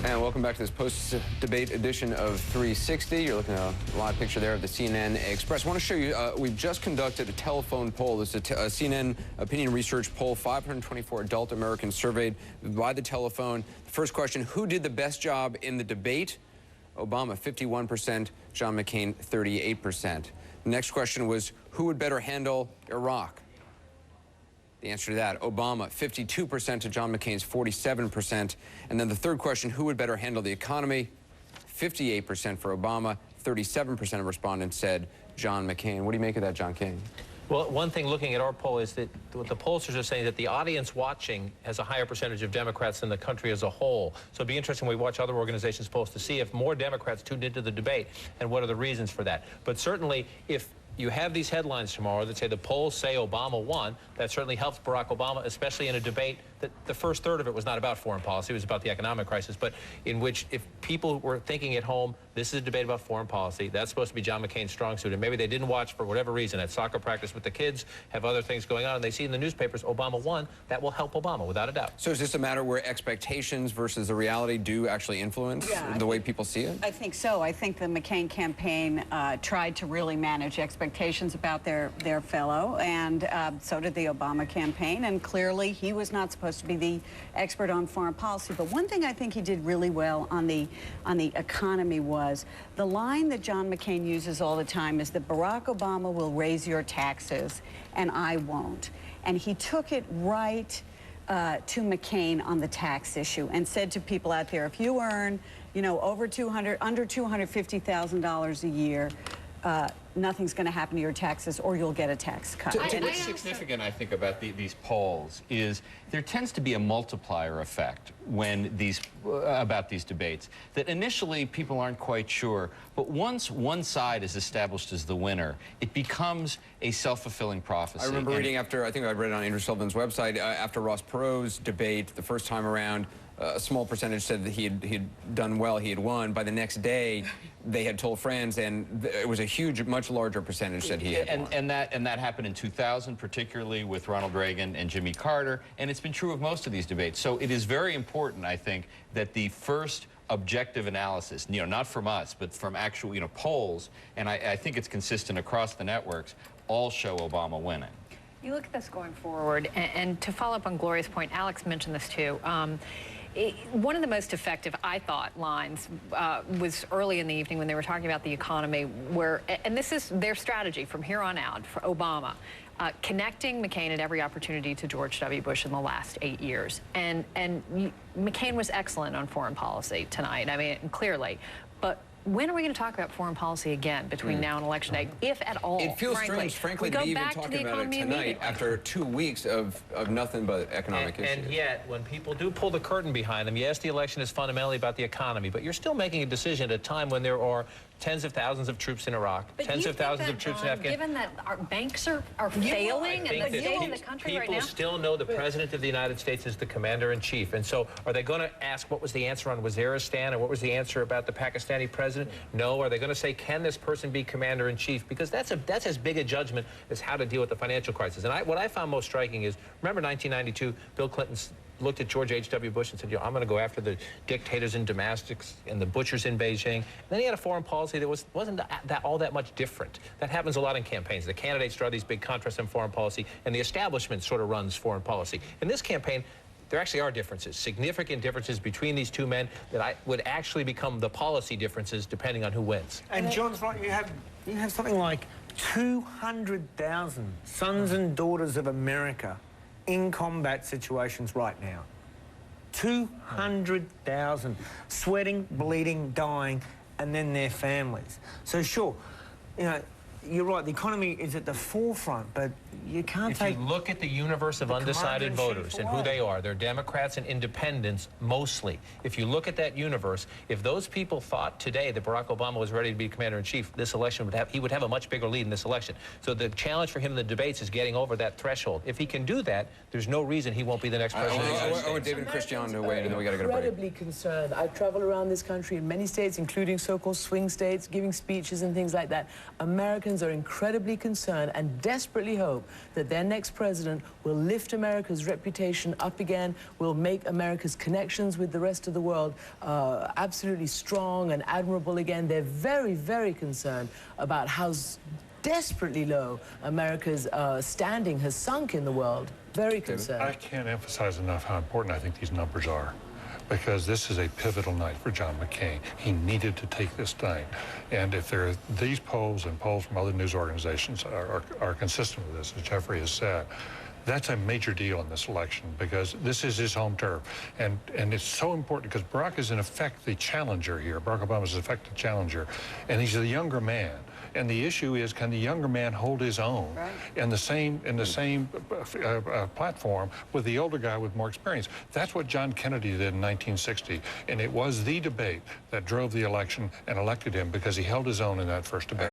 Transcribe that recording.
And welcome back to this post-debate edition of 360. You're looking at a live picture there of the CNN Express. I want to show you, we've just conducted a telephone poll. This is a CNN opinion research poll, 524 adult Americans surveyed by the telephone. The first question, who did the best job in the debate? Obama, 51%, John McCain, 38%. The next question was, who would better handle Iraq? The answer to that, Obama, 52% to John McCain's 47%. And then the third question, who would better handle the economy? 58% for Obama, 37% of respondents said John McCain. What do you make of that, John King? Well, one thing looking at our poll is that what the pollsters are saying that the audience watching has a higher percentage of Democrats than the country as a whole. So it'd be interesting when we watch other organizations' polls to see if more Democrats tuned into the debate and what are the reasons for that. But certainly, if you have these headlines tomorrow that say the polls say Obama won, that certainly helps Barack Obama, especially in a debate that the first third of it was not about foreign policy, it was about the economic crisis, but in which if people were thinking at home, this is a debate about foreign policy, that's supposed to be John McCain's strong suit, and maybe they didn't watch for whatever reason, at soccer practice with the kids, have other things going on, and they see in the newspapers Obama won, that will help Obama, without a doubt. So is this a matter where expectations versus the reality do actually influence the way people see it? I think so. I think the McCain campaign tried to really manage expectations about their fellow, and so did the Obama campaign, and clearly he was not supposed to be the expert on foreign policy. But one thing I think he did really well on the economy was the line that John McCain uses all the time is that Barack Obama will raise your taxes and I won't. And he took it right to McCain on the tax issue and said to people out there, if you earn, you know, under $250,000 a year, nothing's going to happen to your taxes or you'll get a tax cut. What's significant, I think, about these polls is there tends to be a multiplier effect when about these debates, that initially people aren't quite sure, but once one side is established as the winner, it becomes a self-fulfilling prophecy. I remember reading after, I think I read it on Andrew Sullivan's website, after Ross Perot's debate the first time around, a small percentage said that he had done well, he had won. By the next day, they had told friends, and it was a huge, much larger percentage said he had won. And that happened in 2000, particularly with Ronald Reagan and Jimmy Carter, and it's been true of most of these debates. So it is very important, I think, that the first objective analysis, you know, not from us, but from actual, you know, polls, and I think it's consistent across the networks, all show Obama winning. You look at this going forward, and to follow up on Gloria's point, Alex mentioned this too. One of the most effective, I thought, lines was early in the evening when they were talking about the economy, where, and this is their strategy from here on out for Obama, connecting McCain at every opportunity to George W. Bush in the last 8 years. And McCain was excellent on foreign policy tonight, I mean, clearly. But when are we going to talk about foreign policy again between now and Election Day, if at all? It feels strange, frankly, to be even talking about it tonight after 2 weeks of nothing but economic issues. And yet, when people do pull the curtain behind them, yes, the election is fundamentally about the economy, but you're still making a decision at a time when there are tens of thousands of troops in Iraq, tens of thousands of troops in Afghanistan. Given that our banks are failing and the state of the country right now? People still know the President of the United States is the Commander-in-Chief. And so are they going to ask what was the answer on Waziristan, or what was the answer about the Pakistani president? No. Are they going to say, can this person be Commander-in-Chief? Because that's as big a judgment as how to deal with the financial crisis. And what I found most striking is, remember 1992, Bill Clinton looked at George H.W. Bush and said, I'm going to go after the dictators in Damascus and the butchers in Beijing. And then he had a foreign policy that wasn't all that much different. That happens a lot in campaigns. The candidates draw these big contrasts in foreign policy, and the establishment sort of runs foreign policy. In this campaign, there actually are differences, significant differences between these two men that would actually become the policy differences depending on who wins. And John's right, you have something like 200,000 sons and daughters of America in combat situations right now. 200,000 sweating, bleeding, dying, and then their families. So sure, you know, you're right, the economy is at the forefront, but you can't take... If you look at the universe of undecided voters and who they are, they're Democrats and independents mostly. If you look at that universe, if those people thought today that Barack Obama was ready to be Commander-in-Chief, this election he would have a much bigger lead in this election. So the challenge for him in the debates is getting over that threshold. If he can do that, there's no reason he won't be the next president. I want David and Christian to weigh in, and then we got to go to break. Incredibly concerned. I travel around this country in many states, including so-called swing states, giving speeches and things like that. America's Americans are incredibly concerned and desperately hope that their next president will lift America's reputation up again, will make America's connections with the rest of the world absolutely strong and admirable again. They're very, very concerned about how desperately low America's standing has sunk in the world. Very concerned. I can't emphasize enough how important I think these numbers are, because this is a pivotal night for John McCain. He needed to take this thing. And if there are these polls and polls from other news organizations are consistent with this, as Jeffrey has said, that's a major deal in this election, because this is his home turf. And it's so important because Barack is in effect the challenger here. Barack Obama is in effect the challenger, and he's a younger man. And the issue is, can the younger man hold his own in the same platform with the older guy with more experience? That's what John Kennedy did in 1960, and it was the debate that drove the election and elected him, because he held his own in that first debate.